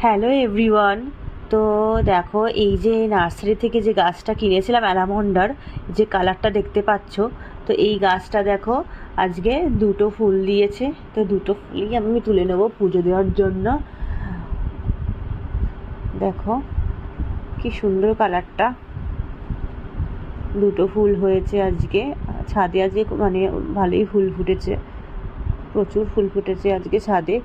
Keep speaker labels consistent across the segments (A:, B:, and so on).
A: Hello everyone. তো দেখো, এই যে নার্সারি থেকে যে গাছটা কিনেছিলাম অ্যালামন্ডার, যে কালারটা দেখতে পাচ্ছ, তো এই গাছটা দেখো আজকে দুটো ফুল দিয়েছে। তো দুটো ফুলই আমি তুলে নেবো পুজো দেওয়ার জন্য। দেখো কি সুন্দর কালারটা, দুটো ফুল হয়েছে আজকে ছাদে। আজকে মানে ভালোই ফুল ফুটেছে, প্রচুর ফুল ফুটেছে আজকে ছাদে।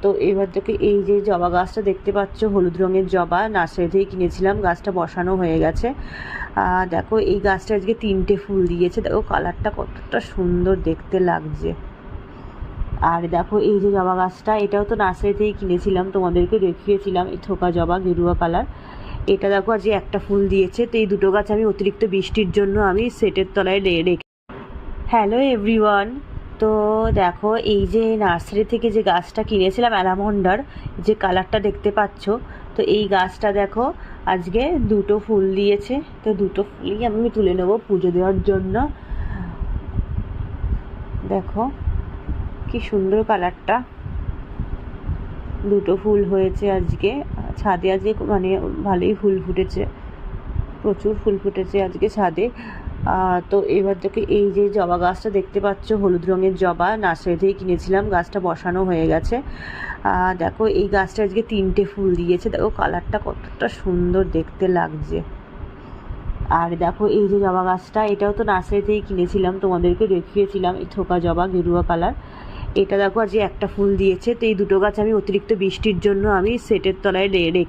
A: তো এবার থেকে এই যে জবা গাছটা দেখতে পাচ্ছ, হলুদ রঙের জবা, নার্সারি থেকে কিনেছিলাম, গাছটা বসানো হয়ে গেছে। দেখো এই গাছটা আজকে তিনটে ফুল দিয়েছে, দেখো কালারটা কতটা সুন্দর দেখতে লাগছে। আর দেখো এই যে জবা গাছটা, এটাও তো নার্সারি থেকে কিনেছিলাম, তোমাদেরকে দেখিয়েছিলাম, এই থোকা জবা গেরুয়া কালার। এটা দেখো আজকে একটা ফুল দিয়েছে। তো এই দুটো গাছ আমি অতিরিক্ত বৃষ্টির জন্য আমি সেটের তলায় রেখে। Hello everyone. তো দেখো এই যে নার্সারি থেকে যে গাছটা কিনেছিলাম অ্যালামন্ডার, যে কালারটা দেখতে পাচ্ছ, তো এই গাছটা দেখো আজকে দুটো ফুল দিয়েছে। তো দুটো ফুলই আমি তুলে নেবো পুজো দেওয়ার জন্য। দেখো কি সুন্দর কালারটা, দুটো ফুল হয়েছে আজকে ছাদে। আজকে মানে ভালোই ফুল ফুটেছে, প্রচুর ফুল ফুটেছে আজকে ছাদে। তো এবার থেকে এই যে জবা গাছটা দেখতে পাচ্ছ, হলুদ রঙের জবা, নার্সারি থেকে কিনেছিলাম, গাছটা বসানো হয়ে গেছে। দেখো এই গাছটা আজকে তিনটে ফুল দিয়েছে, দেখো কালারটা কতটা সুন্দর দেখতে লাগছে। আর দেখো এই যে জবা গাছটা, এটাও তো নার্সারি থেকে কিনেছিলাম, তোমাদেরকে দেখিয়েছিলাম, এই থোকা জবা গেরুয়া কালার। এটা দেখো আজকে একটা ফুল দিয়েছে। তো এই দুটো গাছ আমি অতিরিক্ত বৃষ্টির জন্য আমি সেটের তলায় রেখে